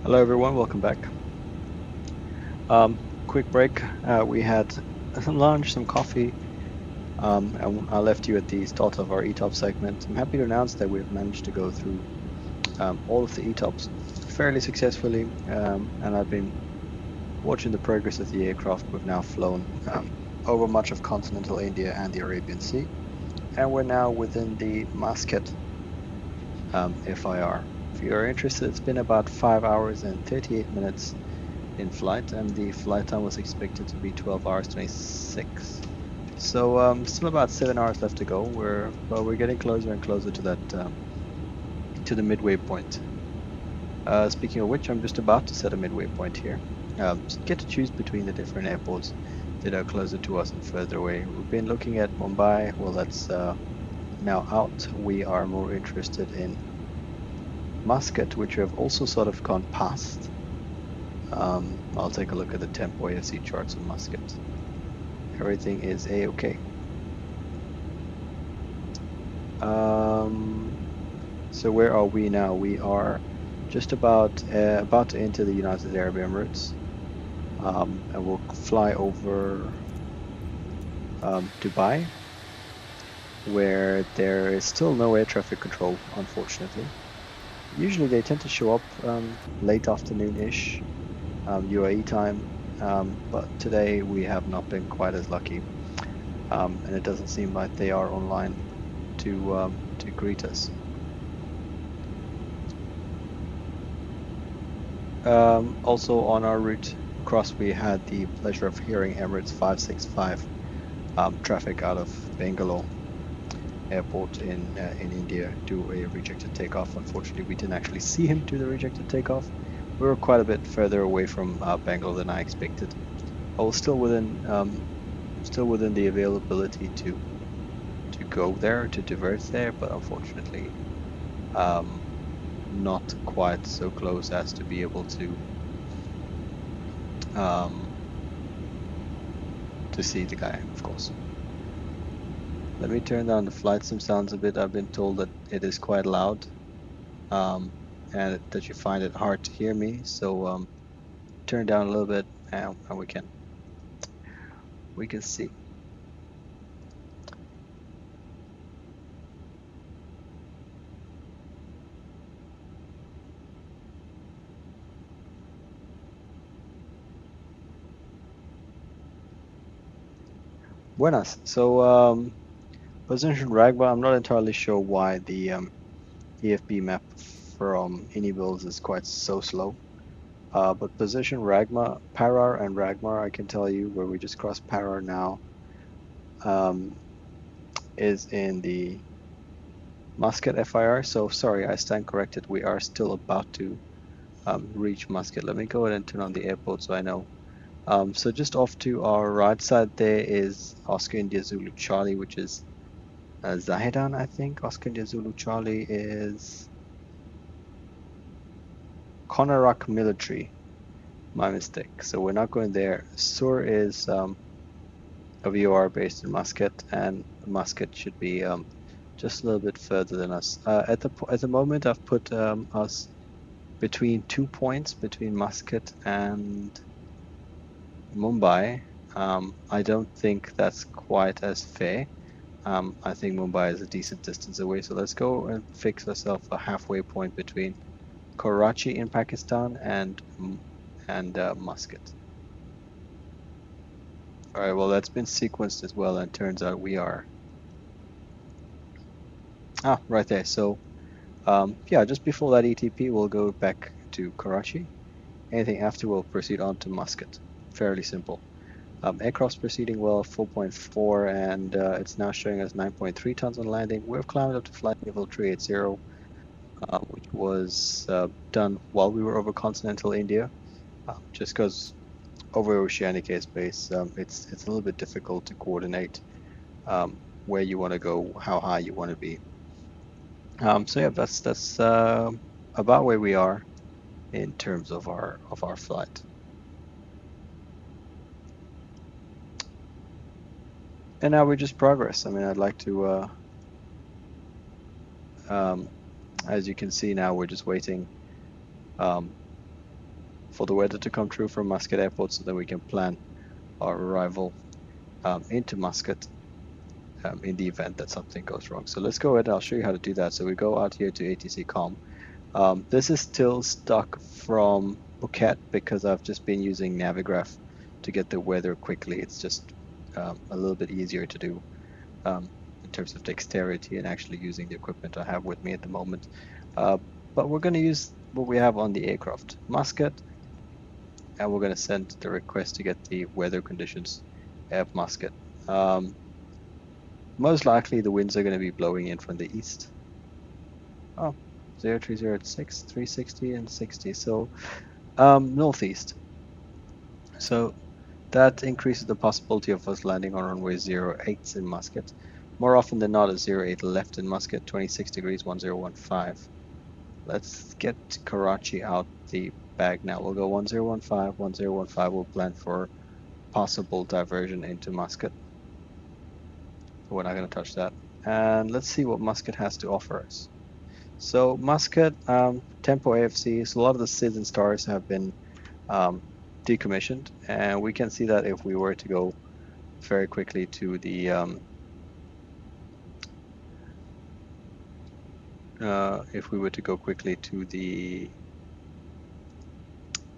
Hello everyone, welcome back. Quick break. We had some lunch, some coffee, and I left you at the start of our ETOP segment. I'm happy to announce that we've managed to go through all of the ETOPs fairly successfully, and I've been watching the progress of the aircraft. We've now flown over much of continental India and the Arabian Sea, and we're now within the Muscat FIR. If you're interested, it's been about 5 hours and 38 minutes in flight, and the flight time was expected to be 12 hours 26. So still about 7 hours left to go. We're getting closer and closer to that to the midway point. Speaking of which, I'm just about to set a midway point here. Get to choose between the different airports that are closer to us and further away. We've been looking at Mumbai. Well, that's now out. We are more interested in Muscat, which we have also sort of gone past. I'll take a look at the tempo AFC charts of Muscat. Everything is a-okay. So where are we now? We are just about to enter the United Arab Emirates, and we'll fly over Dubai, where there is still no air traffic control, unfortunately. Usually they tend to show up late afternoon-ish. UAE time, but today we have not been quite as lucky, and it doesn't seem like they are online to greet us. Also on our route across, we had the pleasure of hearing Emirates 565 traffic out of Bangalore airport in India do a rejected takeoff. Unfortunately, we didn't actually see him do the rejected takeoff. We were quite a bit further away from Bangalore than I expected. I was still within the availability to go there, to divert there, but unfortunately, not quite so close as to be able to see the guy, of course. Let me turn down the flight sim sounds a bit. I've been told that it is quite loud, and that you find it hard to hear me. So turn down a little bit, and we can see. Buenas. So position Ragba. I'm not entirely sure why the EFB map from iniBuilds is quite so slow. But position Ragma, Parar and Ragmar, I can tell you where we just crossed Parar now, is in the Muscat FIR. So sorry, I stand corrected. We are still about to reach Muscat. Let me go ahead and turn on the airport so I know. So just off to our right side there is Oscar India Zulu Charlie, which is Zahedan, I think. Oscar India Zulu Charlie is Konarak Military. My mistake. So we're not going there. Sur is a VOR based in Muscat, and Muscat should be just a little bit further than us. At the moment, I've put us between 2 points between Muscat and Mumbai. I don't think that's quite as fair. I think Mumbai is a decent distance away, so let's go and fix ourselves a halfway point between Karachi in Pakistan and Muscat. All right, well, that's been sequenced as well, and turns out we are right there. So yeah, just before that ETP, we'll go back to Karachi. Anything after, we'll proceed on to Muscat. Fairly simple. Aircraft's proceeding well, 4.4, and it's now showing us 9.3 tons on landing. We've climbed up to flight level 380, which was done while we were over continental India, just because over oceanic airspace, it's a little bit difficult to coordinate where you want to go, how high you want to be. So yeah, that's about where we are in terms of our flight. And now we just progress. I mean, I'd like to, as you can see now, we're just waiting for the weather to come true from Muscat Airport so that we can plan our arrival into Muscat in the event that something goes wrong. So let's go ahead and I'll show you how to do that. So we go out here to ATC COM. This is still stuck from Phuket because I've just been using Navigraph to get the weather quickly. It's just a little bit easier to do in terms of dexterity and actually using the equipment I have with me at the moment. But we're going to use what we have on the aircraft, Muscat, and we're going to send the request to get the weather conditions at Muscat. Most likely the winds are going to be blowing in from the east. 030 at 6, 360 and 60, so northeast. So that increases the possibility of us landing on runway 08 in Muscat. More often than not, a 08 left in Muscat, 26 degrees, 1015. Let's get Karachi out the bag now. We'll go 1015, 1015. We'll plan for possible diversion into Muscat. We're not going to touch that. And let's see what Muscat has to offer us. So Muscat, Tempo AFCs, a lot of the SIDs and stars have been decommissioned, and we can see that if we were to go very quickly to the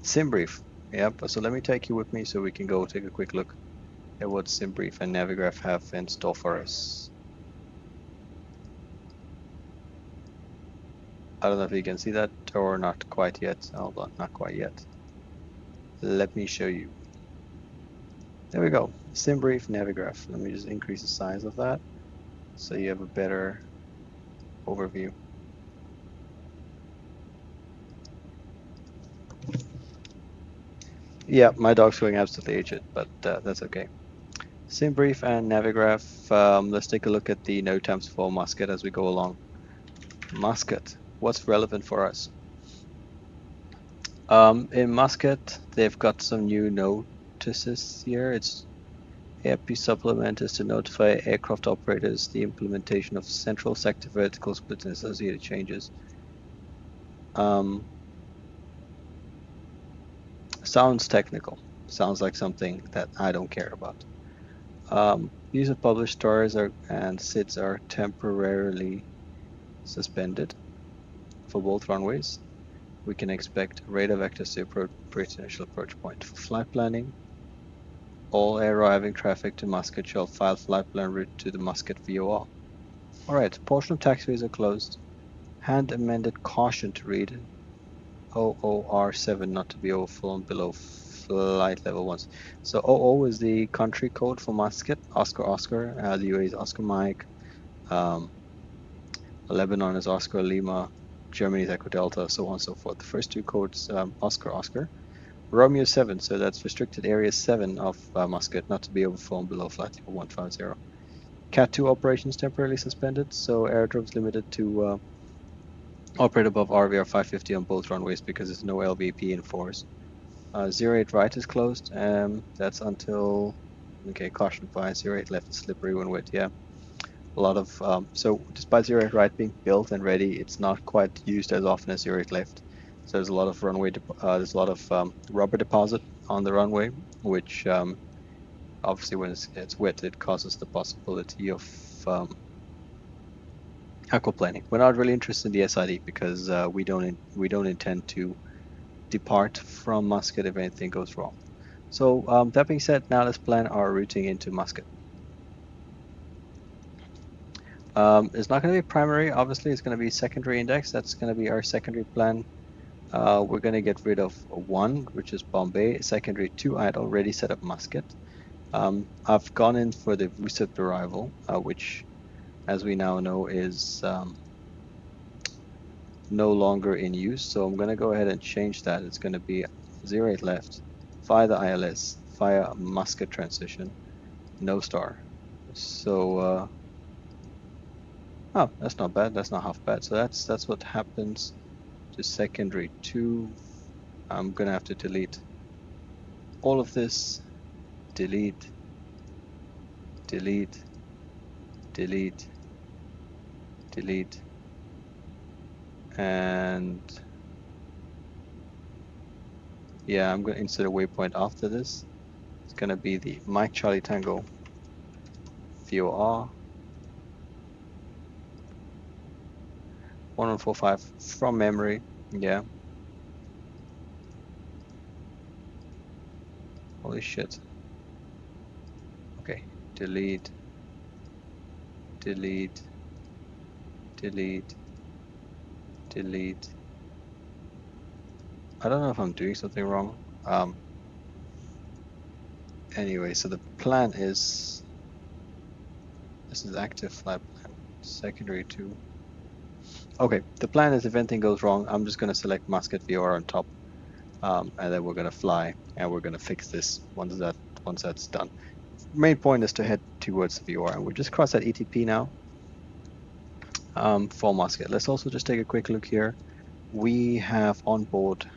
sim brief. Yep. So let me take you with me so we can go take a quick look at what sim brief and Navigraph have in store for us. I don't know if you can see that or not quite yet. Hold on, not quite yet. Let me show you. There we go. Sim brief, Navigraph. Let me just increase the size of that so you have a better overview. Yeah, my dog's going absolutely aged, but that's okay. Sim brief and Navigraph. Let's take a look at the node times for Muscat as we go along. Muscat, what's relevant for us? In Muscat, they've got some new notices here. It's AFP supplement is to notify aircraft operators the implementation of central sector vertical split and associated changes. Sounds technical. Sounds like something that I don't care about. Use of published stars and SIDs are temporarily suspended for both runways. We can expect radar vectors to approach initial approach point. For flight planning, all air arriving traffic to Muscat shall file flight plan route to the Muscat VOR. Alright, portion of taxiways are closed. Hand amended caution to read OOR7 not to be overflown below flight level 1. So OO is the country code for Muscat, Oscar Oscar, the UAE is Oscar Mike, Lebanon is Oscar Lima, Germany is Echo Delta, so on and so forth. The first two codes, Oscar Oscar. Romeo 7, so that's restricted area 7 of Muscat, not to be overflown below flight level 150. Cat 2 operations temporarily suspended, so aerodromes limited to operate above RVR 550 on both runways because there's no LVP in force. 08 right is closed, that's until, okay, caution fire, 08 left is slippery when wet, yeah. A lot of, so despite 08 right being built and ready, it's not quite used as often as 08 left. So there's a lot of runway, there's a lot of rubber deposit on the runway, which obviously when it's wet, it causes the possibility of aquaplaning. We're not really interested in the SID because we don't intend to depart from Muscat if anything goes wrong. So that being said, now let's plan our routing into Muscat. It's not going to be primary, obviously it's going to be secondary index. That's going to be our secondary plan. We're going to get rid of 1, which is Bombay. Secondary 2, I had already set up Muscat. I've gone in for the VSIP arrival, which, as we now know, is no longer in use. So I'm going to go ahead and change that. It's going to be 08 left, via the ILS, via Muscat transition, no star. So, oh, that's not bad. That's not half bad. So that's what happens to secondary 2. I'm going to have to delete all of this. Delete, delete, delete, delete, and Yeah, I'm going to insert a waypoint after this. It's going to be the Mike Charlie Tango VOR 1145 from memory. Yeah. Holy shit. Okay. Delete. Delete. Delete. Delete. I don't know if I'm doing something wrong. Anyway, so the plan is, this is active flight plan, secondary to. Okay, the plan is if anything goes wrong, I'm just going to select Muscat VR on top, and then we're going to fly, and we're going to fix this once that's done. Main point is to head towards the VR, and we just crossed that ETP now for Muscat. Let's also just take a quick look here. We have on board.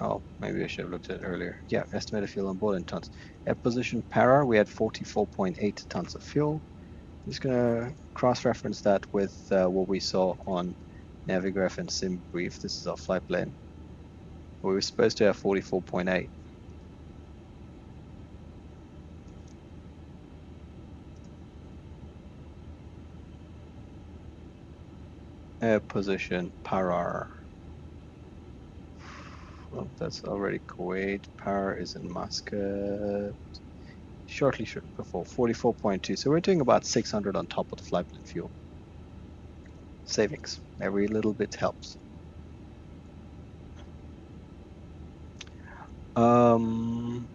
Oh, maybe I should have looked at it earlier. Yeah, estimated fuel on board in tons. At position para, we had 44.8 tons of fuel. I'm just gonna cross-reference that with what we saw on Navigraph and SimBrief. This is our flight plan. We were supposed to have 44.8. Position para. Well, that's already Kuwait. Para is in Muscat. Shortly before 44.2. So we're doing about 600 on top of the flight plan fuel. Savings. Every little bit helps. And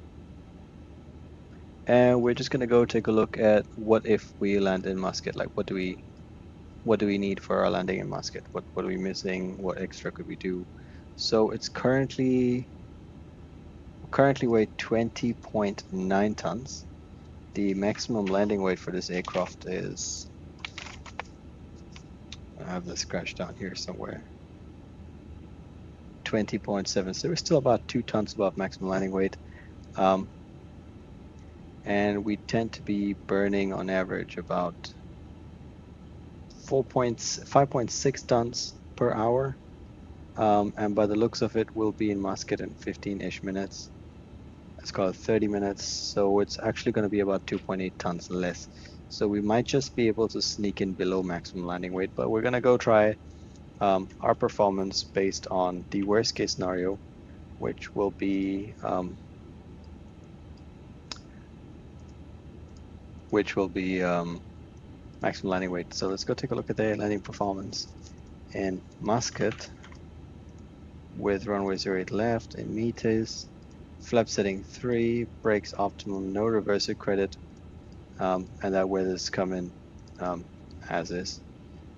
we're just gonna go take a look at what if we land in Muscat. Like, what do we need for our landing in Muscat? What are we missing? What extra could we do? So it's currently weigh 20.9 tons. The maximum landing weight for this aircraft is, I have this scratched down here somewhere, 20.7. So we're still about 2 tons above maximum landing weight. And we tend to be burning on average about 5.6 tons per hour. And by the looks of it, we'll be in Muscat in 15-ish minutes. Let's call it 30 minutes. So it's actually going to be about 2.8 tons less. So we might just be able to sneak in below maximum landing weight, but we're going to go try our performance based on the worst case scenario, which will be maximum landing weight. So let's go take a look at the landing performance in Muscat with runway 08 left in meters, flap setting 3, brakes optimum, no reverser credit, and that weather's coming as is.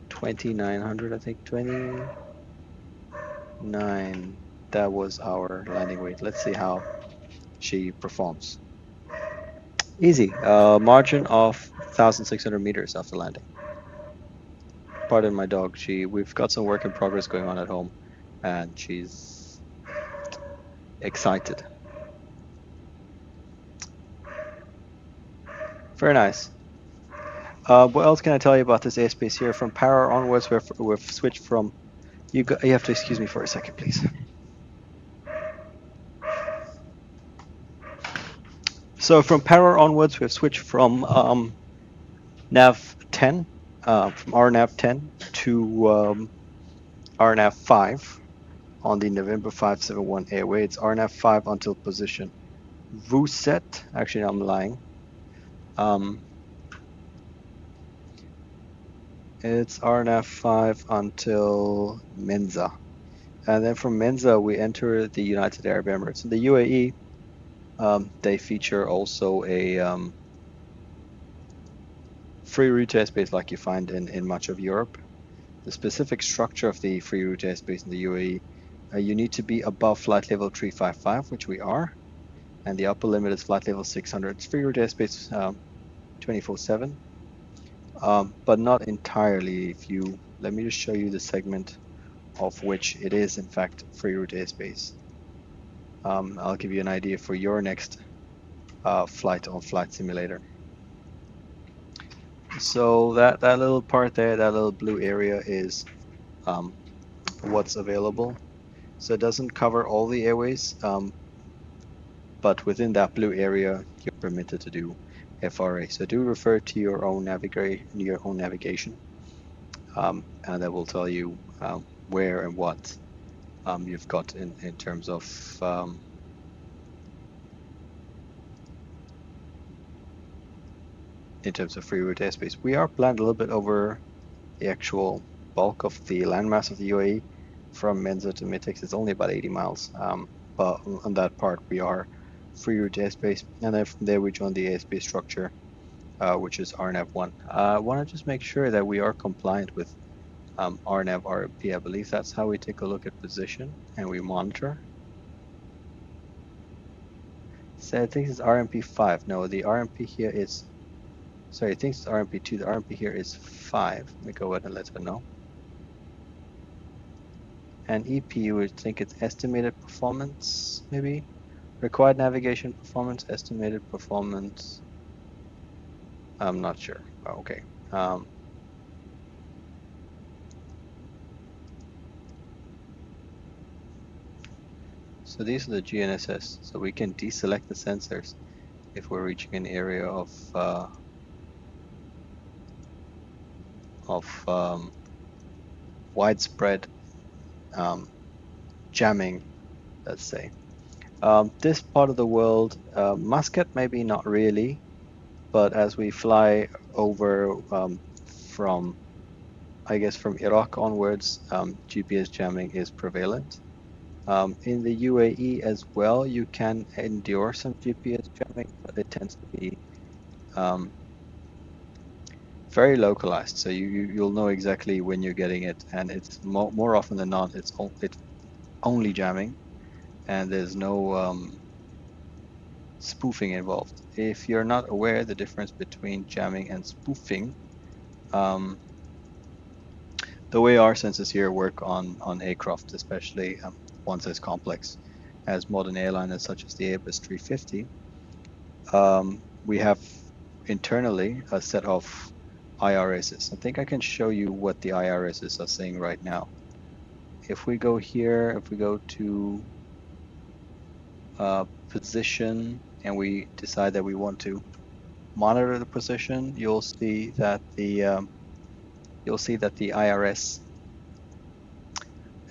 2900, I think, 29. That was our landing weight. Let's see how she performs. Easy. Margin of 1,600 meters after landing. Pardon my dog. We've got some work in progress going on at home, and she's excited. Very nice. What else can I tell you about this airspace here? From Para onwards, we've switched from. You have to excuse me for a second, please. So from Para onwards, we've switched from nav 10, from RNAV 10 to RNAV 5 on the November 571 airway. It's RNAV 5 until position VUSET. Actually, I'm lying. It's RNAV 5 until Menza. And then from Menza, we enter the United Arab Emirates. In the UAE, they feature also a free route airspace like you find in much of Europe. The specific structure of the free route airspace in the UAE, you need to be above flight level 355, which we are, and the upper limit is flight level 600. It's free route airspace 24/7, but not entirely. Let me just show you the segment of which it is in fact free route airspace. I'll give you an idea for your next flight on Flight Simulator. So that little part there, that little blue area is what's available. So it doesn't cover all the airways, but within that blue area, you're permitted to do FRA. So do refer to your own navigation, and that will tell you where and what you've got in terms of free route airspace. We are planned a little bit over the actual bulk of the landmass of the UAE. From Menza to Mitex, it's only about 80 miles, but on that part we are free route airspace, and then from there we join the airspace structure, which is RNAV1. I want to just make sure that we are compliant with RNAV RMP. I believe that's how we take a look at position and we monitor. So I think it's RMP 5. No, the RMP here is, sorry, I think it's RMP 2. The RMP here is 5. Let me go ahead and let her know. And EP, you would think it's estimated performance, maybe? Required navigation performance, estimated performance. I'm not sure. Oh, okay. So these are the GNSS. So we can deselect the sensors if we're reaching an area of widespread jamming, let's say. This part of the world, Muscat maybe not really, but as we fly over from, I guess, from Iraq onwards, GPS jamming is prevalent. In the UAE as well, you can endure some GPS jamming, but it tends to be very localized. So you'll know exactly when you're getting it, and it's more often than not, it's only jamming, and there's no spoofing involved. If you're not aware the difference between jamming and spoofing, the way our sensors here work on aircraft, especially ones as complex as modern airliners such as the Airbus 350, we have internally a set of IRSs. I think I can show you what the IRSs are saying right now. If we go here, if we go to position and we decide that we want to monitor the position, you'll see that the IRS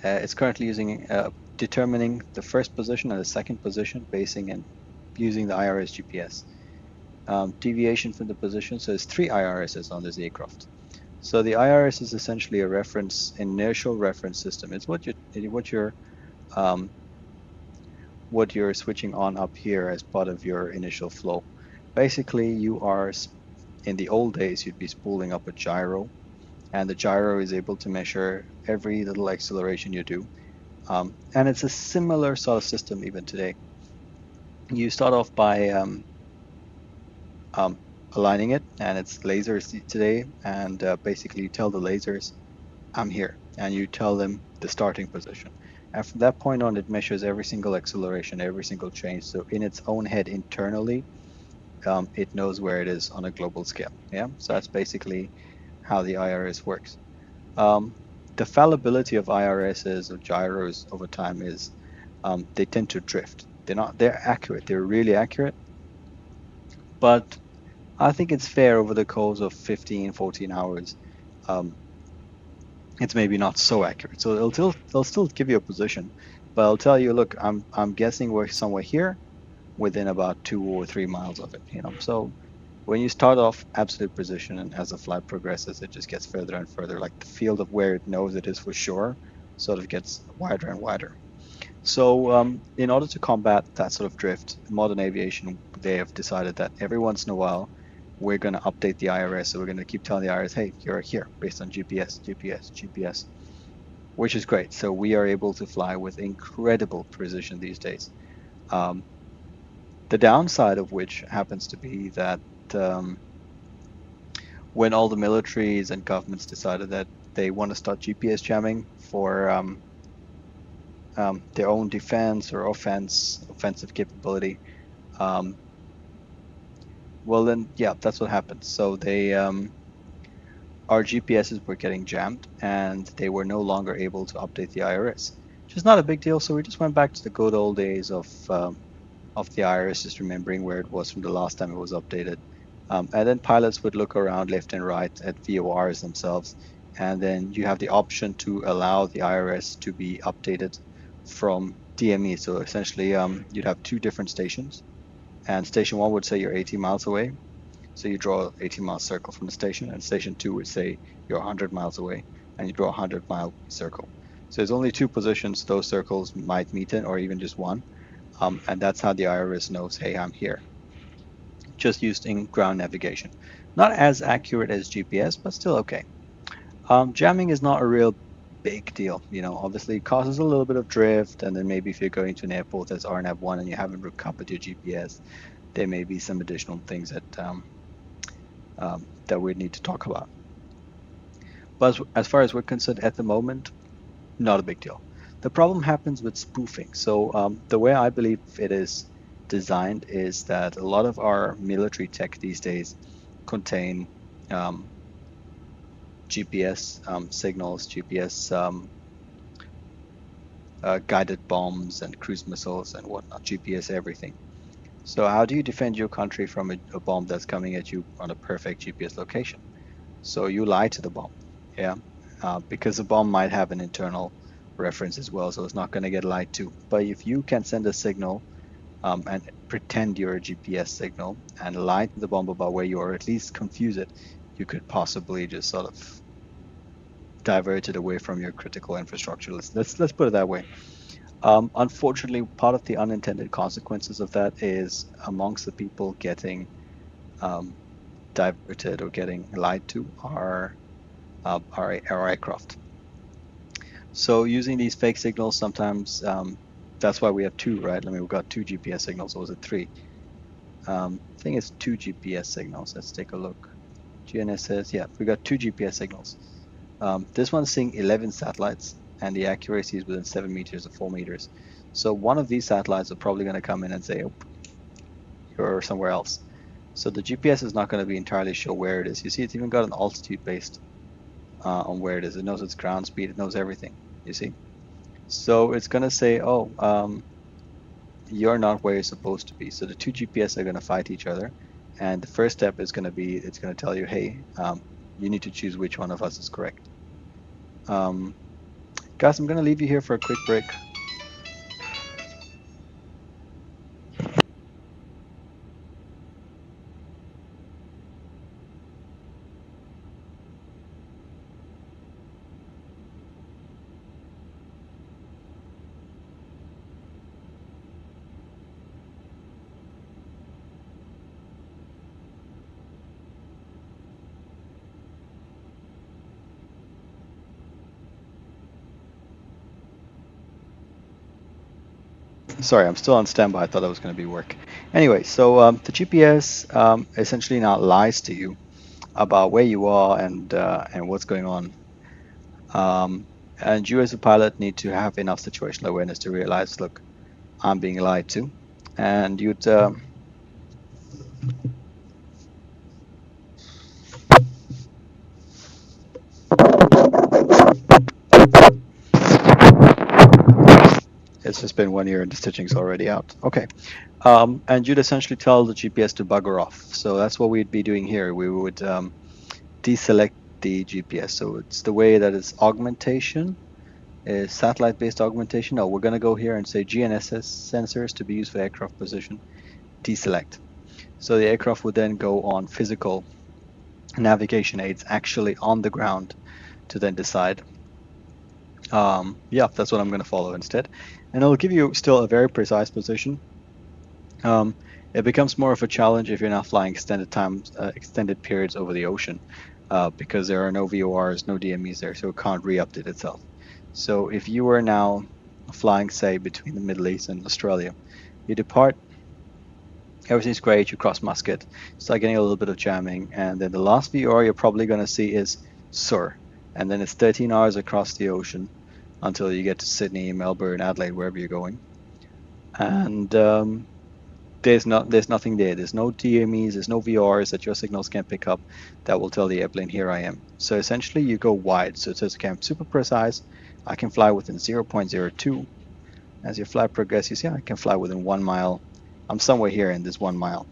is currently determining the first position and the second position, using the IRS GPS. Deviation from the position, so there's 3 IRSs on this aircraft. So the IRS is essentially a inertial reference system. It's what you're switching on up here as part of your initial flow. Basically, you are, in the old days, you'd be spooling up a gyro, and the gyro is able to measure every little acceleration you do. And it's a similar sort of system even today. You start off by aligning it, and it's lasers today, and basically you tell the lasers, I'm here, and you tell them the starting position. And from that point on, it measures every single acceleration, every single change. So in its own head internally, it knows where it is on a global scale. Yeah, so that's basically how the IRS works. The fallibility of IRSs or gyros over time is they tend to drift. They're accurate. They're really accurate, but I think it's fair over the course of 15, 14 hours. It's maybe not so accurate. So they'll still give you a position, but I'll tell you, look, I'm guessing we're somewhere here within about 2 or 3 miles of it. So when you start off absolute precision, and as the flight progresses, it just gets further and further. Like the field of where it knows it is for sure, sort of gets wider and wider. So in order to combat that sort of drift, modern aviation, they have decided that every once in a while, we're going to update the IRS. So we're going to keep telling the IRS, hey, you're here based on GPS, which is great. So we are able to fly with incredible precision these days. The downside of which happens to be that when all the militaries and governments decided that they want to start GPS jamming for their own defense or offensive capability, well then, yeah, that's what happened. So our GPSs were getting jammed, and they were no longer able to update the IRS. which is not a big deal. So we just went back to the good old days of the iris, just remembering where it was from the last time it was updated. And then pilots would look around left and right at VORs themselves, and then you have the option to allow the IRS to be updated from DME. So essentially, you'd have two different stations, and station 1 would say you're 80 miles away. So you draw an 80-mile circle from the station, and station 2 would say you're 100 miles away, and you draw a 100-mile circle. So there's only two positions those circles might meet in, or even just one. And that's how the IRS knows, hey, I'm here. Just used in ground navigation. Not as accurate as GPS, but still okay. Jamming is not a real big deal. Obviously it causes a little bit of drift, and then maybe if you're going to an airport that's RNAV1 and you haven't recovered your GPS, there may be some additional things that we'd need to talk about. But as far as we're concerned at the moment, not a big deal. The problem happens with spoofing. So the way I believe it is designed is that a lot of our military tech these days contain GPS signals, GPS guided bombs and cruise missiles and whatnot, GPS everything. So how do you defend your country from a bomb that's coming at you on a perfect GPS location? So you lie to the bomb, yeah, because the bomb might have an internal reference as well, so it's not going to get lied to. But if you can send a signal and pretend you're a GPS signal and lie to the bomb about where you are, or at least confuse it, you could possibly just sort of divert it away from your critical infrastructure. Let's put it that way. Unfortunately, part of the unintended consequences of that is amongst the people getting diverted or getting lied to are aircraft. So using these fake signals, sometimes that's why we have two, right? I mean, we've got two GPS signals, or was it three? I think it's two GPS signals. Let's take a look. GNSS, yeah, we got two GPS signals. This one's seeing 11 satellites, and the accuracy is within 7 meters or 4 meters. So one of these satellites are probably going to come in and say, oh, you're somewhere else. So the GPS is not going to be entirely sure where it is. You see, it's even got an altitude based on where it is. It knows its ground speed. It knows everything, you see. So it's going to say, oh, you're not where you're supposed to be. So the two GPS are going to fight each other. And the first step is going to be, it's going to tell you, hey, you need to choose which one of us is correct. Guys, I'm going to leave you here for a quick break. Sorry, I'm still on standby. I thought that was going to be work. Anyway, so the GPS essentially now lies to you about where you are and what's going on. And you as a pilot need to have enough situational awareness to realize, look, I'm being lied to. And you'd it's just been 1 year and the stitching's already out. Okay. And you'd essentially tell the GPS to bugger off. So that's what we'd be doing here. We would deselect the GPS. So it's the way that it's augmentation, is satellite-based augmentation. No, we're going to go here and say GNSS sensors to be used for aircraft position, deselect. So the aircraft would then go on physical navigation aids actually on the ground to then decide. Yeah, that's what I'm going to follow instead. And it'll give you still a very precise position. It becomes more of a challenge if you're not flying extended periods over the ocean, because there are no VORs, no DMEs there, so it can't re-update itself. So if you were now flying, say, between the Middle East and Australia, you depart, everything's great, you cross Muscat, start getting a little bit of jamming, and then the last VOR you're probably going to see is Sur, and then it's 13 hours across the ocean until you get to Sydney, Melbourne, Adelaide, wherever you're going. And there's nothing there. There's no DMEs, there's no VRs that your signals can pick up that will tell the airplane, here I am. So essentially you go wide. So it says, okay, I'm super precise, I can fly within 0.02. As your flight progresses, you see I can fly within 1 mile. I'm somewhere here in this 1 mile.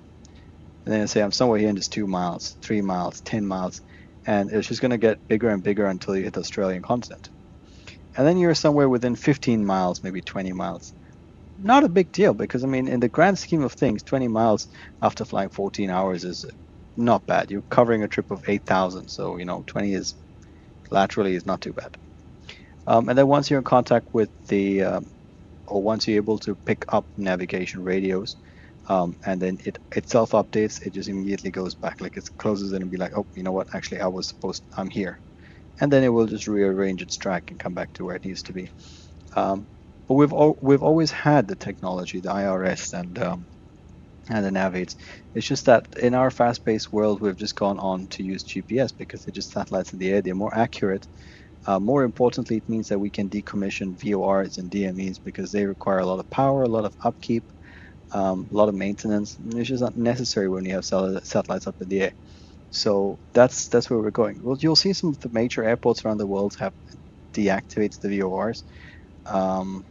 And then I say I'm somewhere here in this 2 miles, 3 miles, 10 miles. And it's just going to get bigger and bigger until you hit the Australian continent. And then you're somewhere within 15 miles, maybe 20 miles. Not a big deal because, I mean, in the grand scheme of things, 20 miles after flying 14 hours is not bad. You're covering a trip of 8,000. So, 20 is laterally is not too bad. And then once you're in contact with or once you're able to pick up navigation radios, and then it self-updates, it just immediately goes back, like it closes it and be like, oh, you know what, actually I'm here. And then it will just rearrange its track and come back to where it needs to be. But we've always had the technology, the IRS and the Navigates. It's just that in our fast-paced world, we've just gone on to use GPS because they're just satellites in the air. They're more accurate. More importantly, it means that we can decommission VORs and DMEs because they require a lot of power, a lot of upkeep, a lot of maintenance. It's just not necessary when you have satellites up in the air. So that's where we're going. Well, you'll see some of the major airports around the world have deactivated the VORs. I'm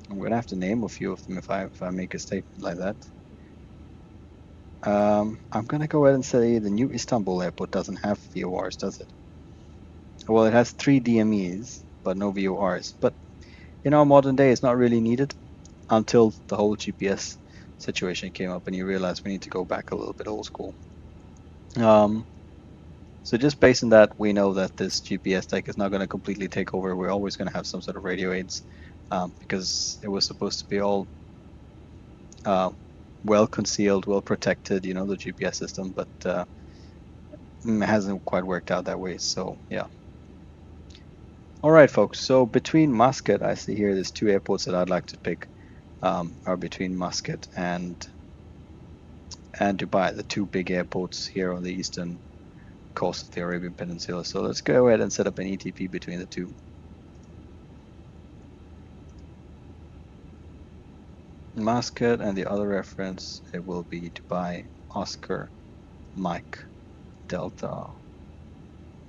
going to have to name a few of them if I make a statement like that. I'm going to go ahead and say the new Istanbul airport doesn't have VORs, does it? Well, it has 3 DMEs, but no VORs. But in our modern day, it's not really needed until the whole GPS situation came up and you realize we need to go back a little bit old school. So just based on that, we know that this GPS tech is not going to completely take over. We're always going to have some sort of radio aids because it was supposed to be all well concealed, well protected, the GPS system, but it hasn't quite worked out that way. So yeah. All right, folks. So between Muscat, I see here there's 2 airports that I'd like to pick are between Muscat and Dubai, the 2 big airports here on the eastern coast of the Arabian Peninsula. So let's go ahead and set up an ETP between the 2. Muscat, and the other reference, it will be Dubai, Oscar, Mike, Delta,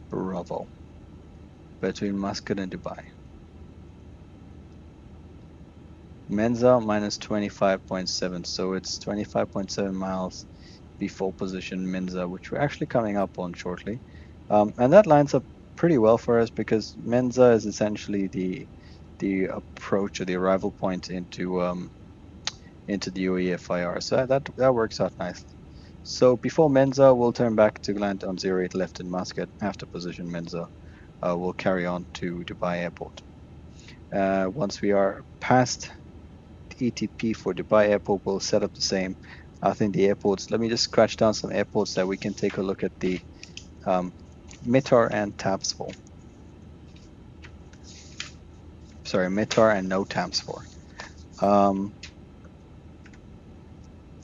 Bravo. Between Muscat and Dubai. Menza minus 25.7, so it's 25.7 miles before position Menza, which we're actually coming up on shortly. And that lines up pretty well for us because Menza is essentially the approach or the arrival point into the UAE FIR. So that works out nicely. So before Menza, we'll turn back to land on 08 left in Muscat. After position Menza, we'll carry on to Dubai Airport. Once we are past the ETP for Dubai Airport, we'll set up the same. I think the airports, let me just scratch down some airports that we can take a look at the Mitar and Tabs for. Sorry, Mitar and no tabs for.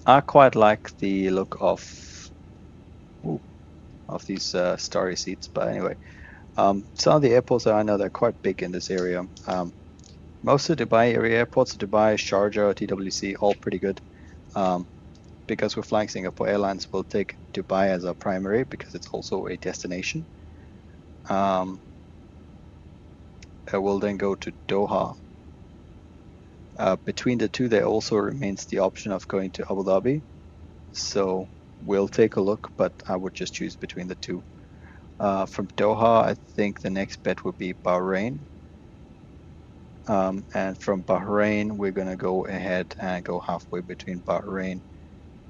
I quite like the look of these starry seats, but anyway, some of the airports that I know, they're quite big in this area. Most of the Dubai area airports, Dubai, Sharjah, TWC, all pretty good. Because we're flying Singapore Airlines, we'll take Dubai as our primary because it's also a destination. We'll then go to Doha. Between the 2, there also remains the option of going to Abu Dhabi. So we'll take a look, but I would just choose between the 2. From Doha, I think the next bet would be Bahrain. And from Bahrain, we're going to go ahead and go halfway between Bahrain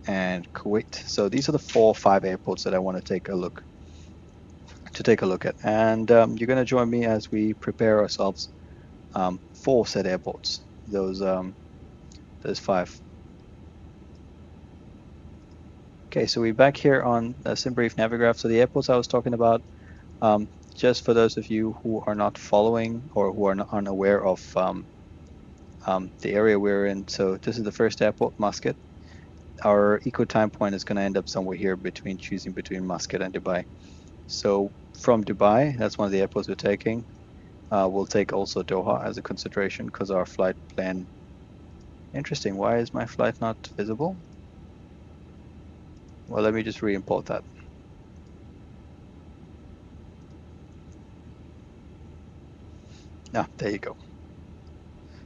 and Kuwait. So these are the 4 or 5 airports that I want to take a look at. And you're going to join me as we prepare ourselves for said airports. Those 5. Okay, so we're back here on SimBrief Navigraph. So the airports I was talking about, just for those of you who are not following or who are unaware of the area we're in. So this is the first airport, Muscat. Our eco time point is going to end up somewhere here choosing between Muscat and Dubai. So from Dubai, that's one of the airports we're taking. We'll take also Doha as a consideration because our flight plan. Interesting. Why is my flight not visible? Well, let me just re-import that. Ah, there you go.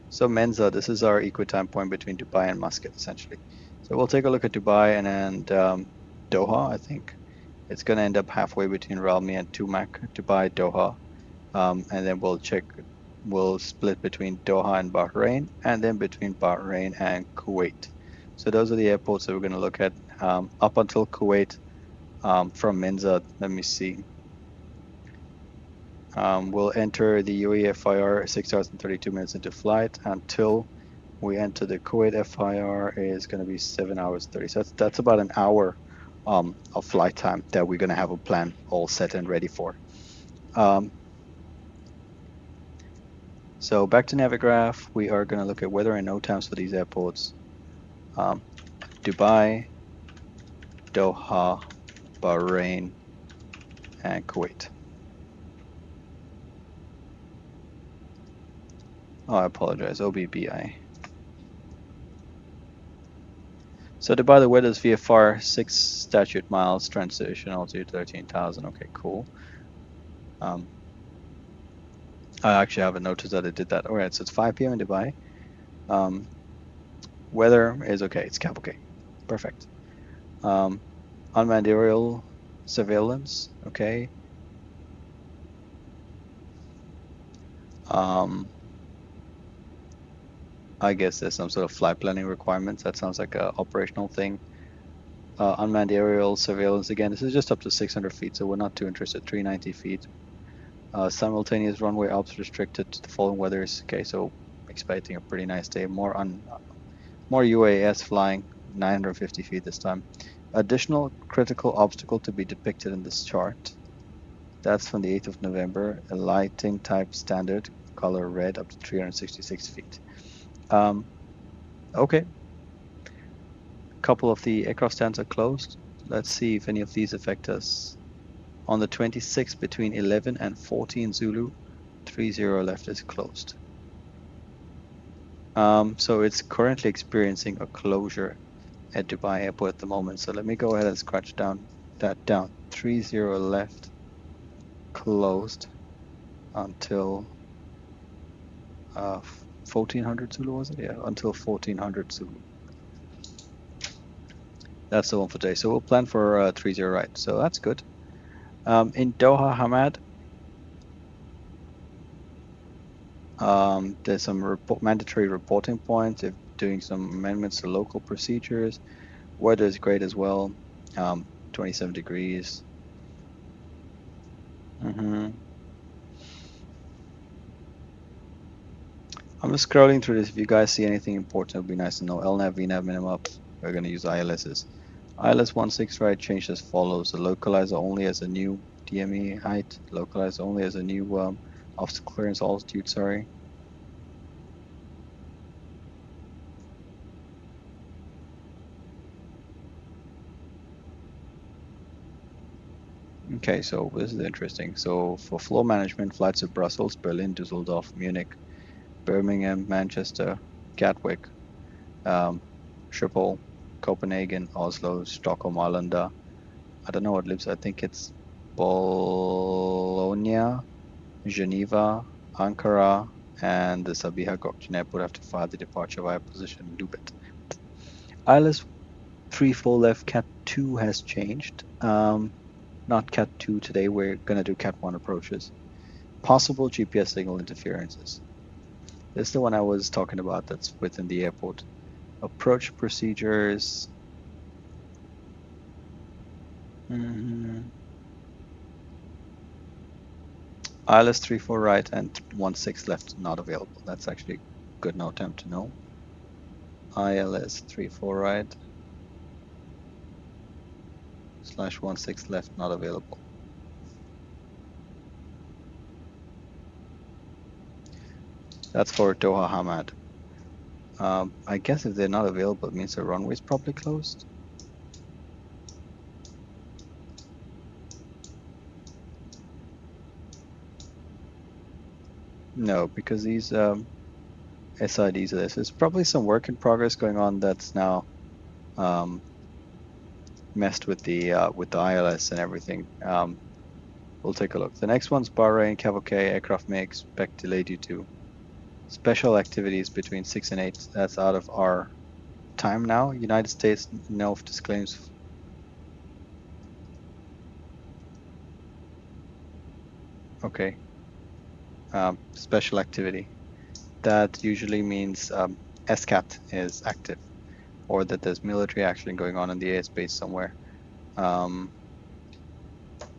So Menza, this is our equal-time point between Dubai and Muscat, essentially. So we'll take a look at Dubai and Doha, I think. It's going to end up halfway between Ralmi and Tumac, Dubai, Doha. And then we'll split between Doha and Bahrain, and then between Bahrain and Kuwait. So those are the airports that we're going to look at up until Kuwait. From Menza, let me see. We'll enter the UAE FIR 6 hours and 32 minutes into flight until we enter the Kuwait FIR is going to be 7 hours 30. So that's about an hour of flight time that we're going to have a plan all set and ready for. So back to Navigraph, we are going to look at weather and no times for these airports. Dubai, Doha, Bahrain, and Kuwait. Oh, I apologize, OBBI. So Dubai, the weather is VFR 6 statute miles, transition altitude 13,000. Okay, cool. I actually haven't noticed that it did that. All right, so it's 5 p.m. in Dubai. Weather is okay. It's cap okay. Perfect. Unmanned aerial surveillance. Okay. I guess there's some sort of flight planning requirements. That sounds like an operational thing. Unmanned aerial surveillance. Again, this is just up to 600 feet, so we're not too interested. 390 feet. Simultaneous runway ops restricted to the following weathers. Okay, so expecting a pretty nice day. More UAS flying, 950 feet this time. Additional critical obstacle to be depicted in this chart. That's from the 8th of November. A lighting type standard, color red, up to 366 feet. Okay. A couple of the aircraft stands are closed. Let's see if any of these affect us. On the 26th, between 11 and 14 Zulu, 30 left is closed. So it's currently experiencing a closure at Dubai Airport at the moment. So let me go ahead and scratch that down. 30 left closed until 1400 Zulu, was it? Yeah, until 1400 Zulu. That's the one for today. So we'll plan for 30 right. So that's good. In Doha, Hamad, there's some mandatory reporting points. If doing some amendments to local procedures. Weather is great as well. 27 degrees. I'm just scrolling through this. If you guys see anything important, it would be nice to know. LNAV, VNAV, minimum. We're going to use ILSs. ILS 16 right changed as follows. The localizer only as a new DME height. Localizer only as a new obstacle clearance altitude, sorry. Okay, so this is interesting. So for flow management, flights to Brussels, Berlin, Düsseldorf, Munich, Birmingham, Manchester, Gatwick, Schiphol, Copenhagen, Oslo, Stockholm, Arlanda. I don't know what lives. I think it's Bologna, Geneva, Ankara, and the Sabiha Gökçen Airport have to file the departure via position Lubet. ILS 34 left Cat 2 has changed. Not Cat 2 today. We're gonna do Cat 1 approaches. Possible GPS signal interferences. This is the one I was talking about. That's within the airport. Approach procedures. ILS 34 right and 16 left not available. That's actually good note time to know. ILS 34 right / 16 left not available. That's for Doha Hamad. I guess if they're not available, it means the runway is probably closed. No, because these SIDs are this. There's probably some work in progress going on that's now messed with the ILS and everything. We'll take a look. The next one's Bahrain, Cavalcade. Aircraft may expect delay due to special activities between 6 and 8. That's out of our time now. United States, no disclaims. Okay. Special activity. That usually means SCAT is active, or that there's military action going on in the airspace somewhere.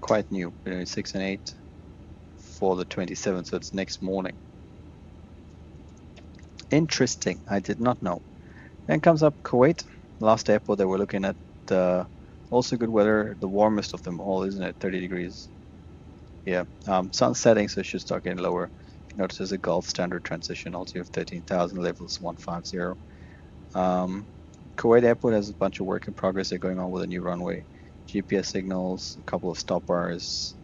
Quite new, between 6 and 8 for the 27th, so it's next morning. Interesting, I did not know. Then comes up Kuwait, last airport that we're looking at. Also good weather, the warmest of them all, isn't it? 30 degrees. Yeah, sun setting, so it should start getting lower. Notice there's a Gulf standard transition, altitude of 13,000, levels 150. Kuwait airport has a bunch of work in progress. They're going on with a new runway, GPS signals, a couple of stop bars,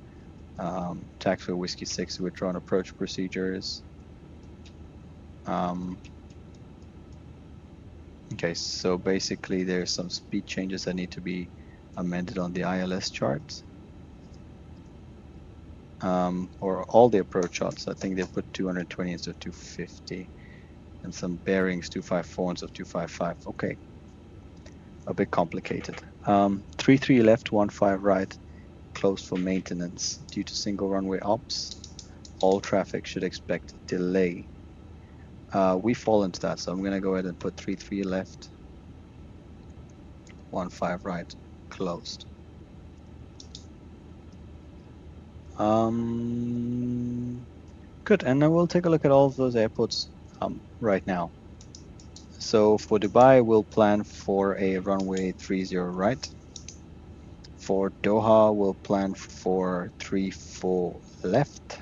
taxiway Whiskey 6 withdrawn approach procedures. Okay, so basically there's some speed changes that need to be amended on the ILS chart. Or all the approach shots. I think they put 220 instead of 250, and some bearings 254 instead of 255. Okay, a bit complicated. 33 left, 15 right, closed for maintenance due to single runway ops. All traffic should expect delay. We fall into that, so I'm gonna go ahead and put 33 left, 15 right, closed. Good, and then we'll take a look at all of those airports right now. So for Dubai, we'll plan for a runway 30 right. For Doha, we'll plan for 34 left.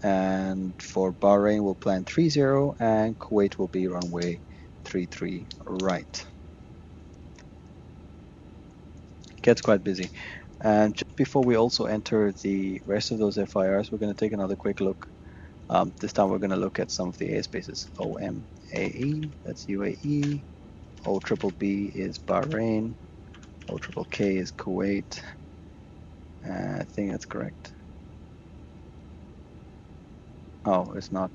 And for Bahrain, we'll plan 30, and Kuwait will be runway 33 right. Gets quite busy. And just before we also enter the rest of those FIRs, we're going to take another quick look. This time we're going to look at some of the airspaces. OMAE, that's UAE. OBB is Bahrain. OKK is Kuwait. I think that's correct. Oh, it's not.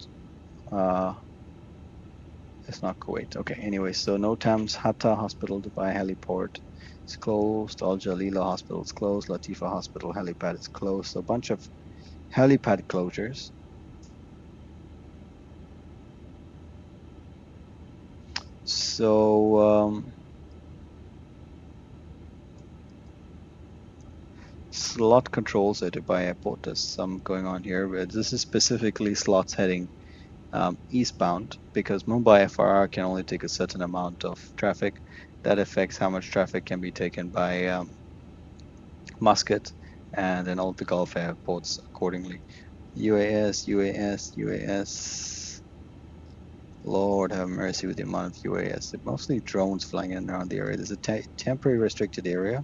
It's not Kuwait. Okay, anyway, so NOTAM's Hatta Hospital, Dubai Heliport is closed. Al Jalila Hospital is closed. Latifa Hospital helipad is closed. So a bunch of helipad closures. So slot controls at Dubai Airport. There's some going on here, but this is specifically slots heading eastbound, because Mumbai FRR can only take a certain amount of traffic. That affects how much traffic can be taken by Muscat and then all the Gulf airports accordingly. UAS, UAS, UAS. Lord have mercy with the amount of UAS. They're mostly drones flying in and around the area. There's a temporary restricted area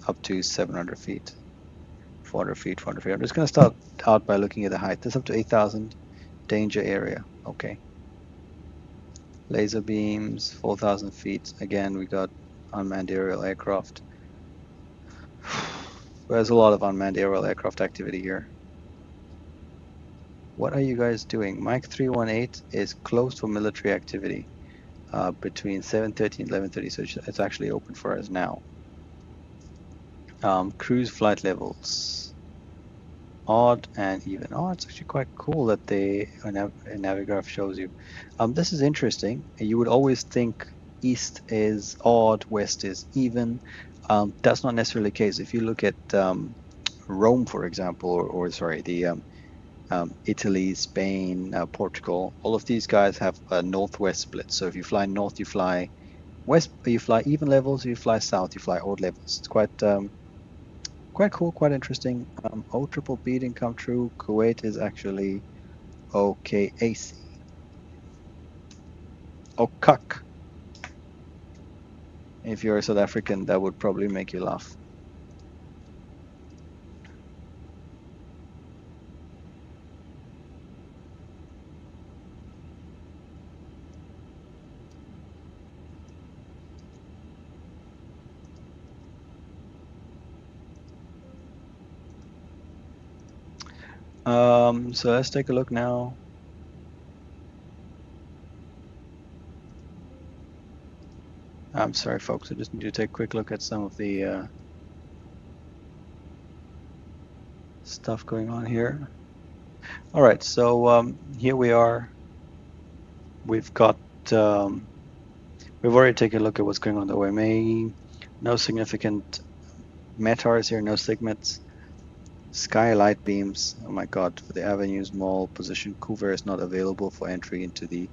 up to 700 feet, 400 feet, 400 feet. I'm just going to start out by looking at the height. There's up to 8,000. Danger area. Okay. Laser beams, 4,000 feet. Again, we got unmanned aerial aircraft. There's a lot of unmanned aerial aircraft activity here. What are you guys doing? Mike 318 is closed for military activity between 7:30 and 11:30, so it's actually open for us now. Cruise flight levels, odd and even. Oh, it's actually quite cool that a Navigraph shows you. This is interesting. You would always think east is odd, west is even. That's not necessarily the case. If you look at Rome, for example, or sorry, the Italy, Spain, Portugal, all of these guys have a north-west split. So if you fly north, you fly west, you fly even levels. If you fly south, you fly odd levels. It's quite cool, quite interesting. OBB didn't come true. Kuwait is actually OKAC. OKAK. If you're a South African, that would probably make you laugh. So let's take a look now. I'm sorry, folks. I just need to take a quick look at some of the stuff going on here. All right, so here we are. We've got we've already taken a look at what's going on the OMA. No significant METARs here, no SIGMETs. Skylight beams. Oh my God! For the Avenues Mall position, Couver is not available for entry into the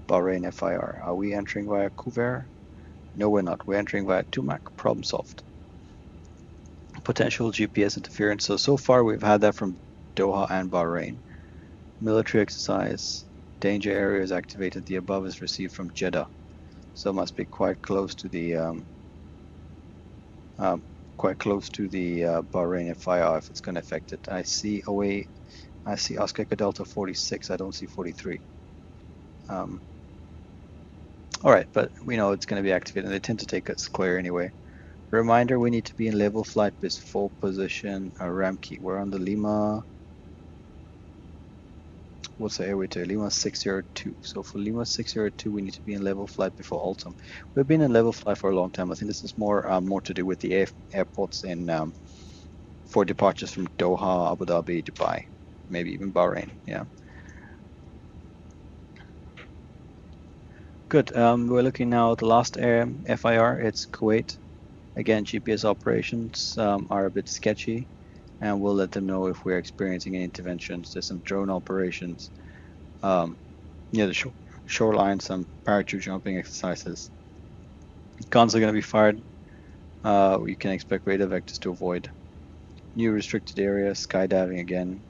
Bahrain FIR. Are we entering via Couver? No, we're not. We're entering via Tumac. Problem solved. Potential GPS interference. So far we've had that from Doha and Bahrain. Military exercise. Danger area is activated. The above is received from Jeddah, so must be quite close to the Bahrain FIR if it's going to affect it. I see Oscar Delta 46. I don't see 43. All right, but we know it's going to be activated, and they tend to take us clear anyway. Reminder: we need to be in level flight before position Ramkey. We're on the Lima. What's the airway to Lima 602? So for Lima 602, we need to be in level flight before Altam. We've been in level flight for a long time. I think this is more to do with the airports in for departures from Doha, Abu Dhabi, Dubai, maybe even Bahrain. Yeah. Good. We're looking now at the last FIR. It's Kuwait. Again, GPS operations are a bit sketchy, and we'll let them know if we're experiencing any interventions. There's some drone operations near the shoreline, some parachute jumping exercises. Guns are going to be fired. You can expect radar vectors to avoid. New restricted area, skydiving again,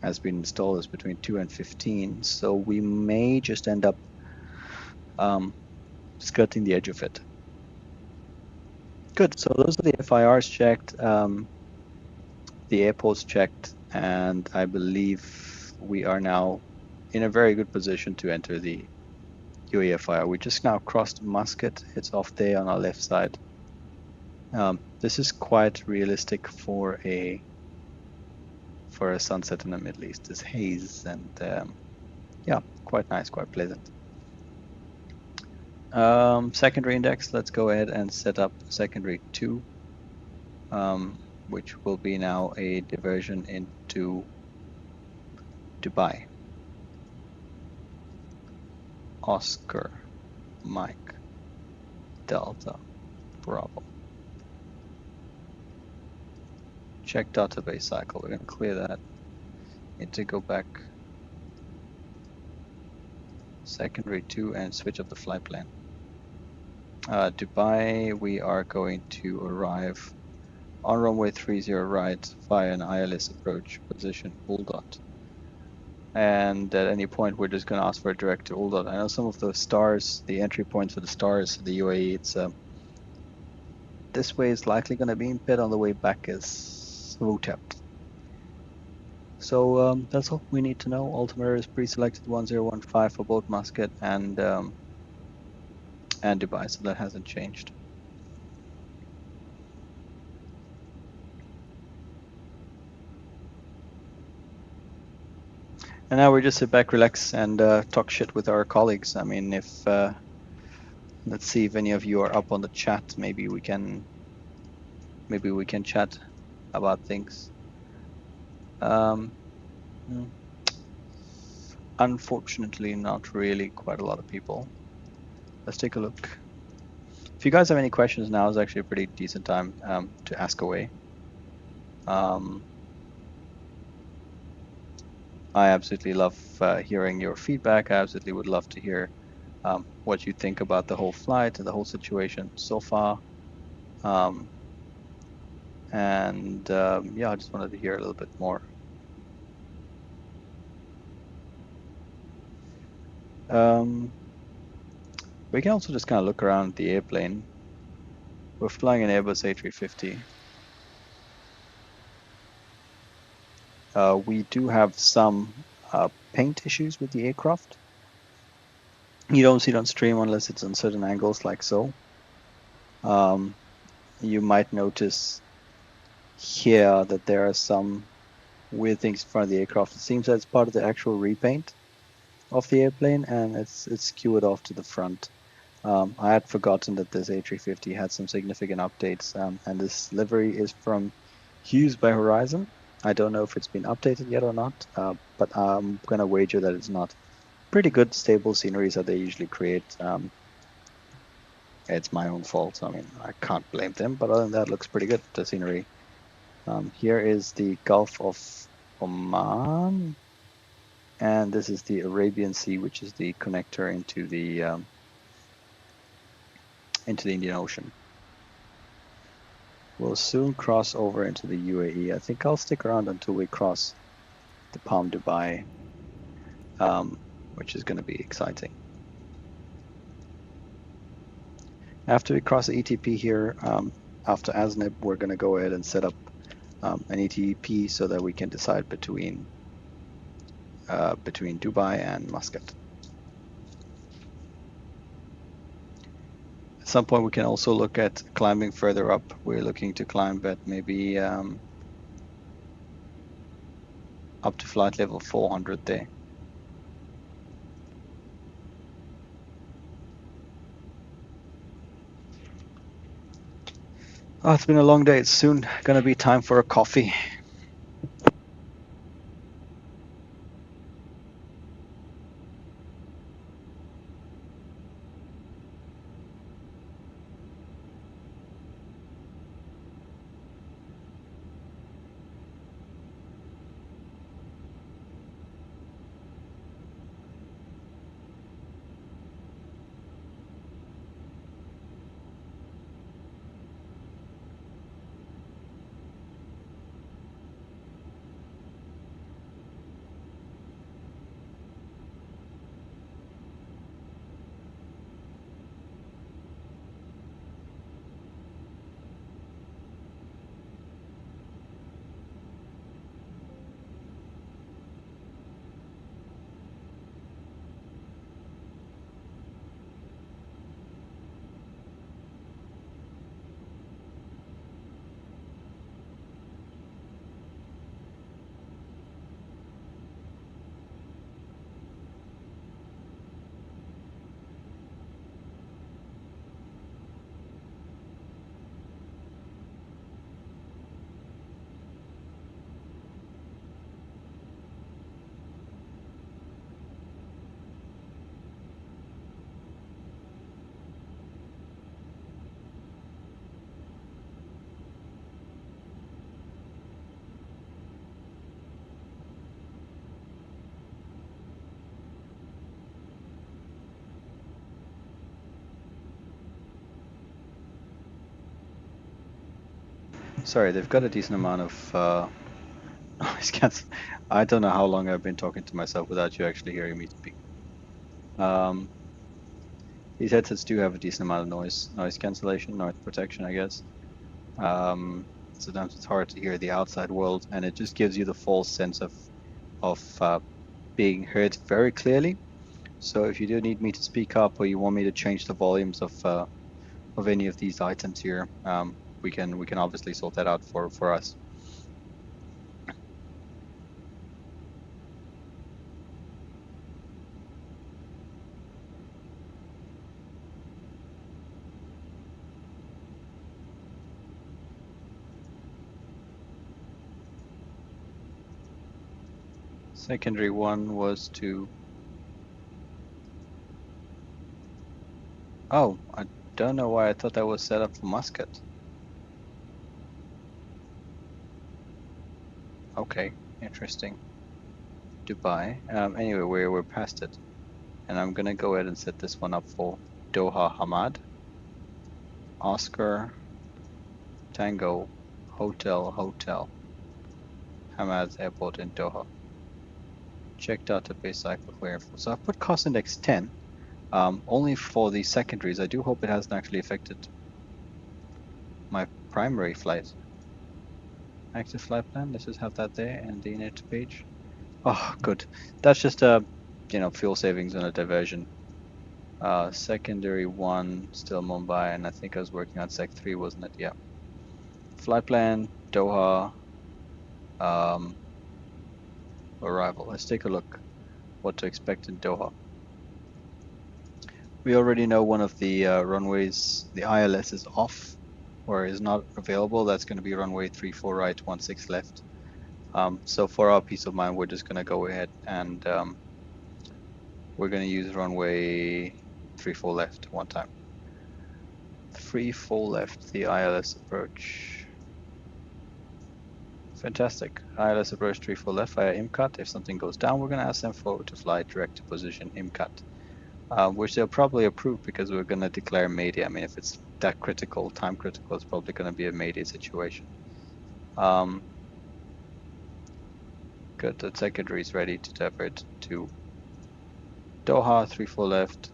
has been installed as between 2 and 15. So we may just end up skirting the edge of it. Good. So those are the FIRs checked, the airports checked, and I believe we are now in a very good position to enter the UAE FIR. We just now crossed Muscat. It's off there on our left side. This is quite realistic for a sunset in the Middle East. There's haze and yeah, quite nice, quite pleasant. Secondary index, let's go ahead and set up secondary 2, which will be now a diversion into Dubai. Oscar, Mike, Delta, Bravo. Check database cycle. We're going to clear that. Need to go back secondary 2 and switch up the flight plan. Dubai, we are going to arrive on runway 30 right via an ILS approach, position Uldot. And at any point, we're just going to ask for a direct to Uldot. I know some of those stars, the entry points for the stars, the UAE, it's this way is likely going to be impaired. On the way back is Rutep. So that's all we need to know. Altimeter is pre-selected 1015 for both Muscat and Dubai, so that hasn't changed. And now we just sit back, relax, and talk shit with our colleagues. I mean, if let's see if any of you are up on the chat. Maybe we can chat about things. Unfortunately, not really quite a lot of people. Let's take a look. If you guys have any questions, now is actually a pretty decent time to ask away. I absolutely love hearing your feedback. I absolutely would love to hear what you think about the whole flight and the whole situation so far. Yeah, I just wanted to hear a little bit more. We can also just kind of look around the airplane. We're flying an Airbus A350. We do have some paint issues with the aircraft. You don't see it on stream unless it's on certain angles like so. You might notice here that there are some weird things in front of the aircraft. It seems that it's part of the actual repaint of the airplane, and it's skewered off to the front. I had forgotten that this A350 had some significant updates, and this livery is from Hughes by Horizon. I don't know if it's been updated yet or not, but I'm gonna wager that it's not. Pretty good, stable sceneries that they usually create. It's my own fault. I mean, I can't blame them, but other than that, it looks pretty good, the scenery. Here is the Gulf of Oman, and this is the Arabian Sea, which is the connector into the Indian Ocean. We'll soon cross over into the UAE. I think I'll stick around until we cross the Palm Dubai, which is going to be exciting. After we cross the ETP here, after ASNIP, we're going to go ahead and set up an ETP so that we can decide between Dubai and Muscat. At some point, we can also look at climbing further up. We're looking to climb at maybe up to flight level 400 there. Oh, it's been a long day. It's soon going to be time for a coffee. Sorry, they've got a decent amount of noise cancel. I don't know how long I've been talking to myself without you actually hearing me speak. These headsets do have a decent amount of noise cancellation, noise protection, I guess. Sometimes it's hard to hear the outside world, and it just gives you the false sense of being heard very clearly. So if you do need me to speak up, or you want me to change the volumes of any of these items here, we can obviously sort that out for us. Secondary one was to... Oh, I don't know why I thought that was set up for Muscat. Okay, interesting. Dubai. Anyway, we're past it. And I'm gonna go ahead and set this one up for Doha Hamad. Oscar Tango Hotel Hamad Airport in Doha. Check database cycle for airflow. So I put cost index 10 only for the secondaries. I do hope it hasn't actually affected my primary flight. Active flight plan. Let's just have that there and the init page. Oh, good. That's just a fuel savings and a diversion. Secondary one still Mumbai, and I think I was working on Sec 3, wasn't it? Yeah. Flight plan Doha. arrival. Let's take a look what to expect in Doha. We already know one of the runways, the ILS is off or is not available. That's going to be runway 34 right, 16 left. So for our peace of mind, we're just going to go ahead and we're going to use runway 34 left one time. 34 left, the ILS approach. Fantastic. ILS approach 34 left via IMCAT. If something goes down, we're going to ask them to fly direct to position IMCAT. Which they'll probably approve because we're going to declare Mayday. I mean, if it's that critical, time critical, it's probably going to be a Mayday situation. Good, the secondary is ready to divert to Doha, 34 left,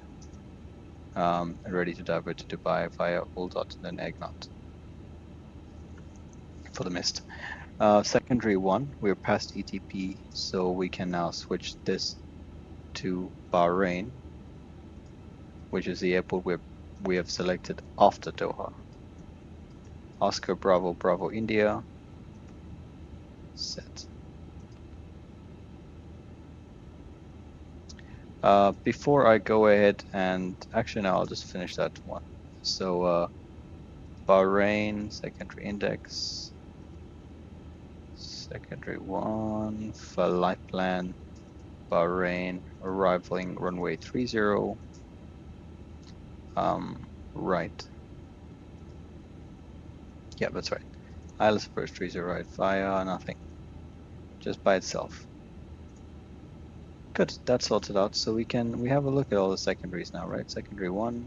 and ready to divert to Dubai via Uldot and then Egnot for the mist. Secondary 1, we're past ETP, so we can now switch this to Bahrain, which is the airport we have selected after Doha. Oscar Bravo Bravo India. Set. Before I go ahead and actually no, I'll just finish that one. So Bahrain secondary index, secondary 1 flight plan, Bahrain arriving runway 30. Right. Yeah, that's right. ILS approach 30 right via nothing. Just by itself. Good, that's sorted out. So we have a look at all the secondaries now, right? Secondary 1,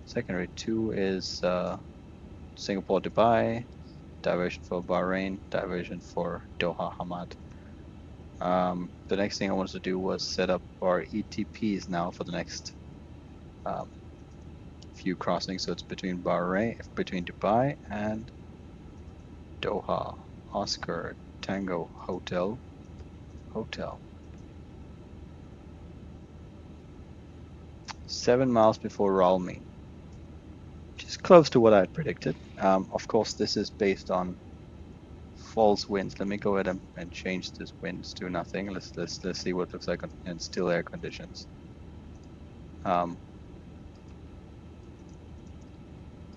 secondary 2 is Singapore Dubai, diversion for Bahrain, diversion for Doha Hamad. The next thing I wanted to do was set up our ETPs now for the next few crossings. So it's between Dubai and Doha. Oscar Tango Hotel. 7 miles before Ralmi, which is close to what I had predicted. Of course, this is based on false winds. Let me go ahead and change this winds to nothing. Let's see what it looks like in still air conditions.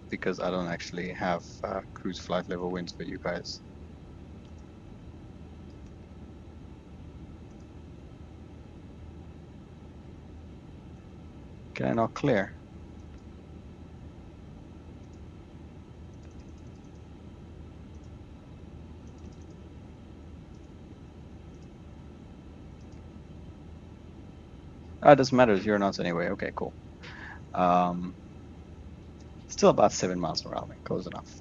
Because I don't actually have cruise flight level winds for you guys. Can I not clear? It doesn't matter, it's not anyway. Okay, cool. Still about 7 miles from Raleigh, close enough.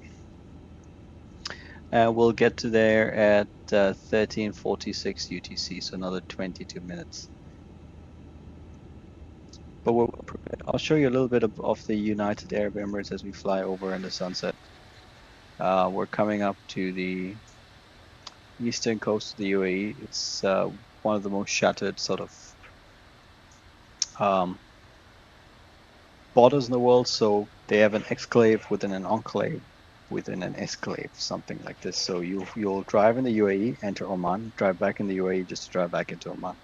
We'll get to there at 13:46 UTC, so another 22 minutes. But we're prepared. I'll show you a little bit of the United Arab Emirates as we fly over in the sunset. We're coming up to the eastern coast of the UAE. It's one of the most shattered sort of borders in the world. So they have an exclave within an enclave within an esclave, something like this. So you'll drive in the UAE, enter Oman, drive back in the UAE just to drive back into Oman.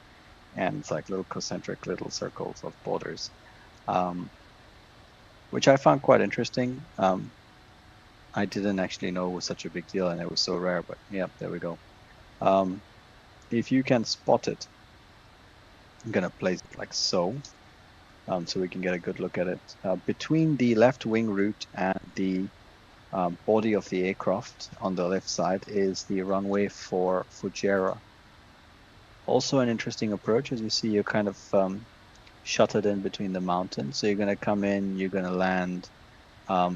And it's like little concentric little circles of borders, which I found quite interesting. I didn't actually know it was such a big deal and it was so rare, but yeah, there we go. If you can spot it, I'm gonna place it like so, so we can get a good look at it. Between the left wing root and the body of the aircraft on the left side is the runway for Fujairah. Also an interesting approach. As you see, you're kind of shuttered in between the mountains. So you're going to come in, you're going to land.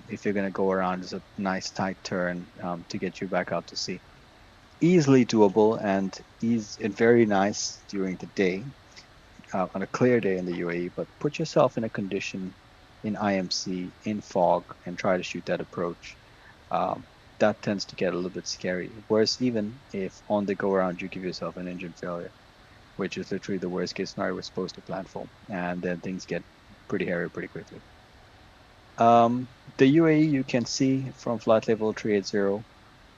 If you're going to go around, there's a nice tight turn to get you back out to sea. Easily doable and very nice during the day, on a clear day in the UAE, but put yourself in a condition in IMC, in fog, and try to shoot that approach. That tends to get a little bit scary. Whereas even if on the go around you give yourself an engine failure, which is literally the worst case scenario we're supposed to plan for, and then things get pretty hairy pretty quickly. The UAE you can see from flight level 380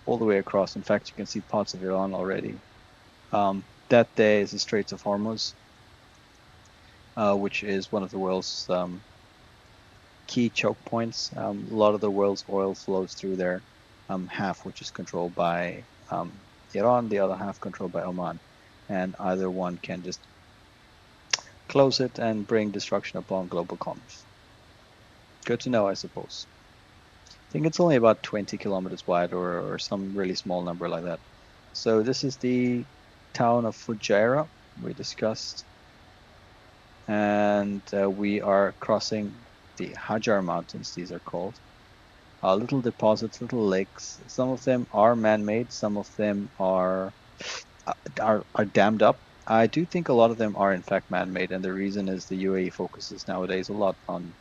all the way across. In fact, you can see parts of Iran already. that there is the Straits of Hormuz, which is one of the world's key choke points. A lot of the world's oil flows through there, half which is controlled by Iran, the other half controlled by Oman, and either one can just close it and bring destruction upon global commerce. Good to know, I suppose. I think it's only about 20 kilometers wide, or some really small number like that. So this is the town of Fujairah we discussed, and we are crossing the Hajar Mountains, these are called. Little deposits, little lakes. Some of them are man-made, some of them are dammed up. I do think a lot of them are in fact man-made, and the reason is the UAE focuses nowadays a lot on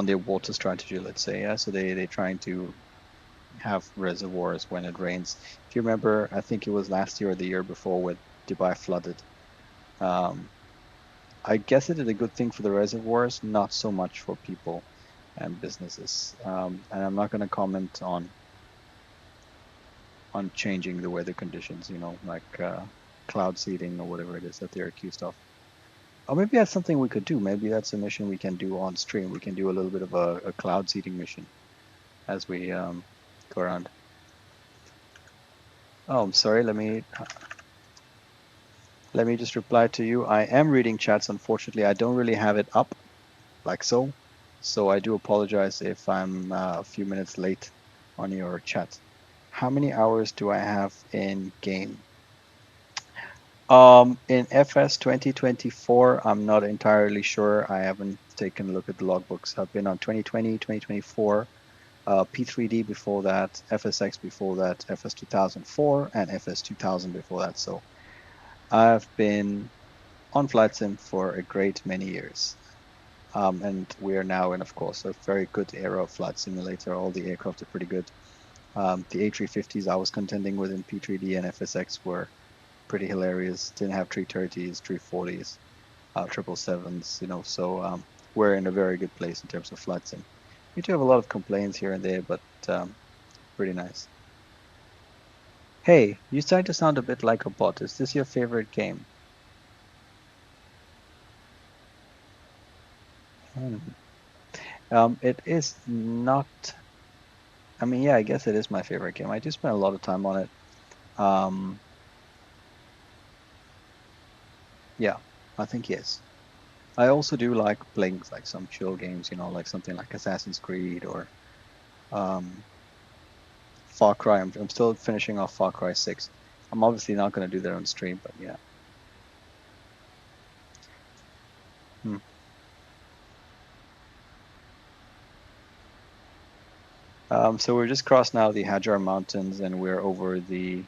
their water strategy, let's say. Yeah, so they're trying to have reservoirs when it rains. If you remember, I think it was last year or the year before when Dubai flooded. I guess it is a good thing for the reservoirs, not so much for people and businesses. And I'm not going to comment on changing the weather conditions, like cloud seeding or whatever it is that they're accused of. Or maybe that's something we could do. Maybe that's a mission we can do on stream. We can do a little bit of a cloud seeding mission as we go around. Oh, I'm sorry. Let me just reply to you. I am reading chats. Unfortunately, I don't really have it up like so. So I do apologize if I'm a few minutes late on your chat. How many hours do I have in game? In FS 2024, I'm not entirely sure. I haven't taken a look at the logbooks. I've been on 2020, 2024, P3D before that, FSX before that, FS 2004, and FS 2000 before that. So I've been on VATSIM for a great many years. And we are now in, of course, a very good era of flight simulator. All the aircraft are pretty good. The A350s I was contending with in P3D and FSX were pretty hilarious. Didn't have 330s, 340s, 777s, so we're in a very good place in terms of flight sim. We do have a lot of complaints here and there, but pretty nice. Hey, you starting to sound a bit like a bot. Is this your favorite game? It is not. I mean, yeah, I guess it is my favorite game. I do spend a lot of time on it. Yeah, I think yes. I also do like playing like some chill games, like something like Assassin's Creed or Far Cry. I'm still finishing off Far Cry 6. I'm obviously not going to do that on stream, but yeah. So we're just crossed now the Hajar Mountains, and we're over the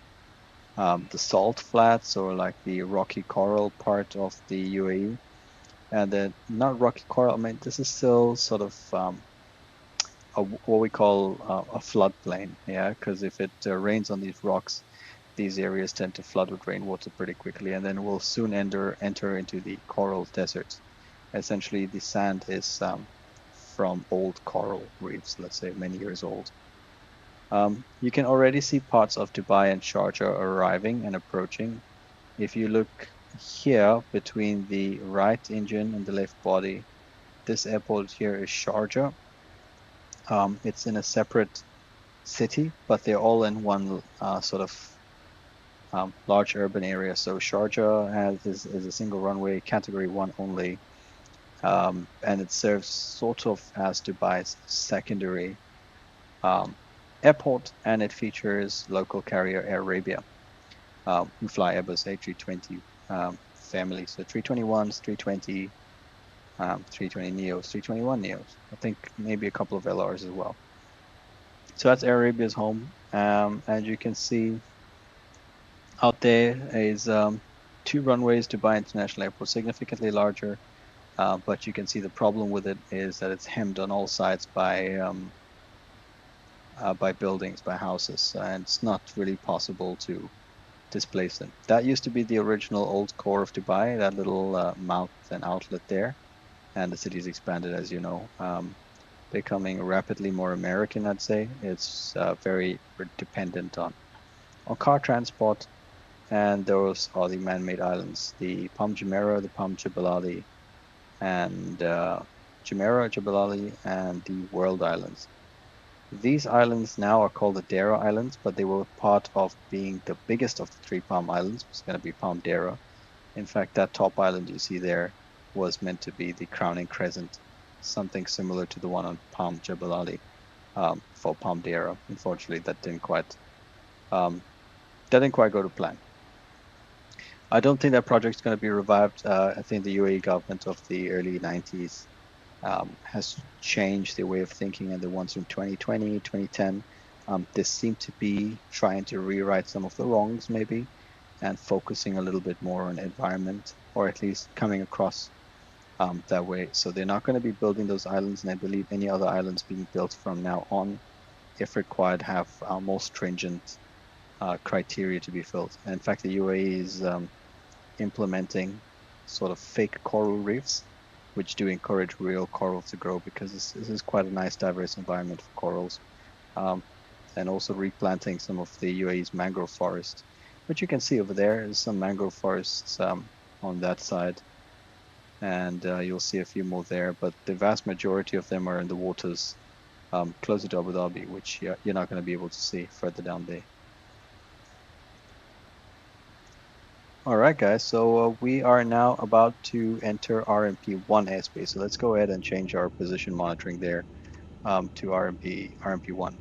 salt flats, or like the rocky coral part of the UAE. And then not rocky coral. I mean, this is still sort of what we call a floodplain, yeah. Because if it rains on these rocks, these areas tend to flood with rainwater pretty quickly, and then we'll soon enter into the coral desert. Essentially, the sand is from old coral reefs, let's say many years old. You can already see parts of Dubai and Sharjah arriving and approaching. If you look here between the right engine and the left body, this airport here is Sharjah. It's in a separate city, but they're all in one sort of large urban area. So Sharjah is a single runway, category 1 only, and it serves sort of as Dubai's secondary airport, and it features local carrier Air Arabia, who fly Airbus A320 family. So 321s, 320, 320 Neos, 321 Neos. I think maybe a couple of LRs as well. So that's Air Arabia's home. And you can see out there is 2 runways. Dubai International Airport, significantly larger, but you can see the problem with it is that it's hemmed on all sides by buildings, by houses, and it's not really possible to displace them. That used to be the original old core of Dubai, that little mouth and outlet there, and the city's expanded, as you know, becoming rapidly more American, I'd say. It's very dependent on on car transport, and those are the man-made islands: the Palm Jumeirah, the Palm Jebel Ali, and Jumeirah, Jebel Ali, and the World Islands. These islands now are called the Dera Islands, but they were part of being the biggest of the three Palm Islands. It's going to be Palm Dera. In fact, that top island you see there was meant to be the crowning crescent, something similar to the one on Palm Jebel Ali for Palm Dera. Unfortunately, that didn't quite go to plan. I don't think that project's going to be revived. I think the UAE government of the early 90s has changed their way of thinking, and the ones from 2020, 2010, they seem to be trying to rewrite some of the wrongs maybe, and focusing a little bit more on environment, or at least coming across that way. So they're not going to be building those islands, and I believe any other islands being built from now on, if required, have more stringent criteria to be filled. And in fact, the UAE is implementing sort of fake coral reefs, which do encourage real corals to grow, because this is quite a nice diverse environment for corals. And also replanting some of the UAE's mangrove forest, which you can see over there. There's some mangrove forests on that side, and you'll see a few more there, but the vast majority of them are in the waters closer to Abu Dhabi, which you're not going to be able to see further down there. All right, guys, so we are now about to enter RMP1 airspace. So let's go ahead and change our position monitoring there to RMP1.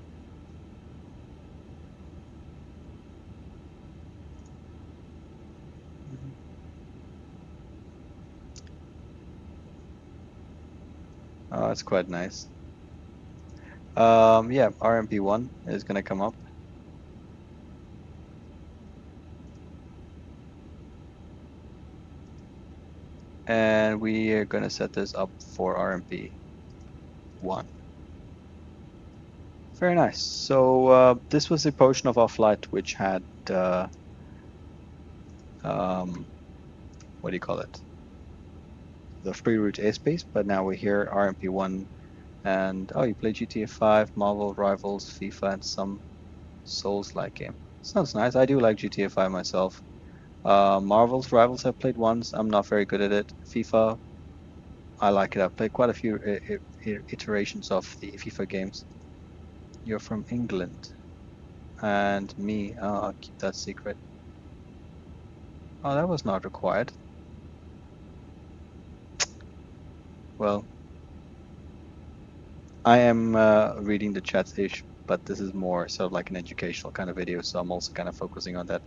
Oh, that's quite nice. Yeah, RMP1 is going to come up. And we are going to set this up for RMP1. Very nice. So this was a portion of our flight which had, what do you call it? The free route airspace, but now we're here, RMP1, and oh, you play GTA 5, Marvel Rivals, FIFA, and some Souls-like game. Sounds nice. I do like GTA 5 myself. Marvel's Rivals I've played once. I'm not very good at it. FIFA, I like it. I've played quite a few iterations of the FIFA games. You're from England. And me, I'll keep that secret. Oh, that was not required. Well, I am reading the chat-ish, but this is more sort of like an educational kind of video, so I'm also kind of focusing on that.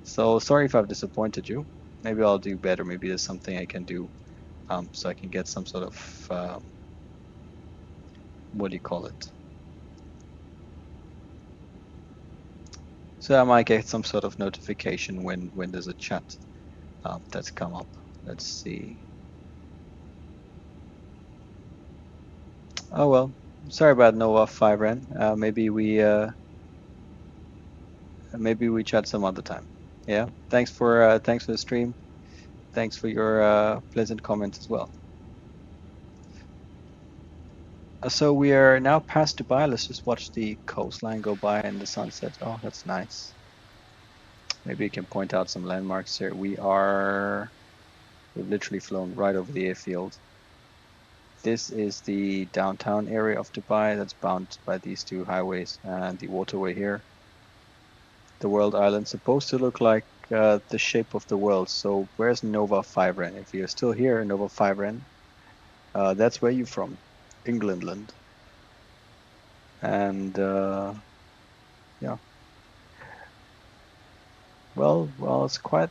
So sorry if I've disappointed you. Maybe I'll do better. Maybe there's something I can do so I can get some sort of, what do you call it? So I might get some sort of notification when there's a chat that's come up. Let's see. Oh well, sorry about Nova 5Ren. Maybe we chat some other time. Yeah. Thanks for the stream. Thanks for your pleasant comments as well. So we are now past Dubai. Let's just watch the coastline go by and the sunset. Oh, that's nice. Maybe you can point out some landmarks here. We've literally flown right over the airfield. This is the downtown area of Dubai that's bounded by these two highways and the waterway here. The World Island supposed to look like the shape of the world. So where's Nova 5Ren? If you're still here, Nova 5Ren, that's where you're from, Englandland. And yeah. Well, it's quite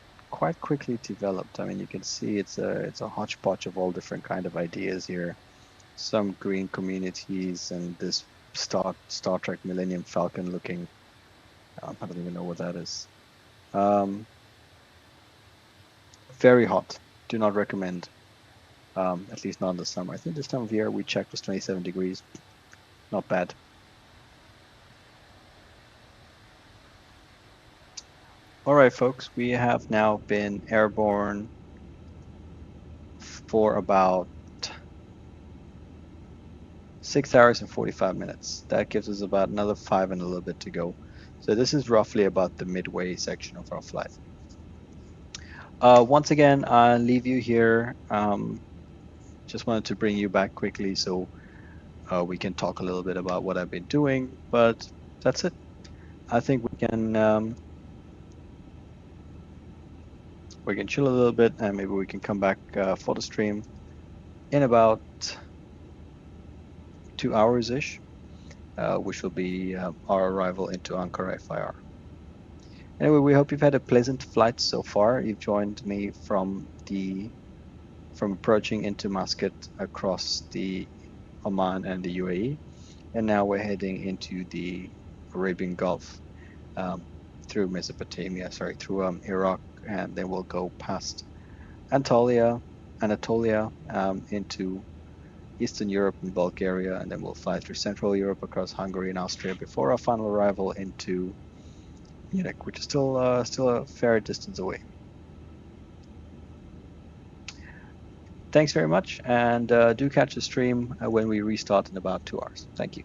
quickly developed. I mean, you can see it's a hodgepodge of all different kind of ideas here. Some green communities and this Star Trek Millennium Falcon looking. I don't even know what that is. Very hot. Do not recommend. At least not in the summer. I think this time of year we checked was 27 degrees. Not bad. All right, folks, we have now been airborne for about 6 hours and 45 minutes. That gives us about another 5 and a little bit to go. So this is roughly about the midway section of our flight. Once again, I'll leave you here. Just wanted to bring you back quickly so we can talk a little bit about what I've been doing, but that's it. I think we can chill a little bit, and maybe we can come back for the stream in about 2 hours-ish, which will be our arrival into Ankara FIR. Anyway, we hope you've had a pleasant flight so far. You've joined me from approaching into Muscat across the Oman and the UAE, and now we're heading into the Arabian Gulf through through Iraq, and then we'll go past Anatolia into Eastern Europe and Bulgaria, and then we'll fly through Central Europe across Hungary and Austria before our final arrival into Munich, which is still a fair distance away. Thanks very much, and do catch the stream when we restart in about 2 hours. Thank you.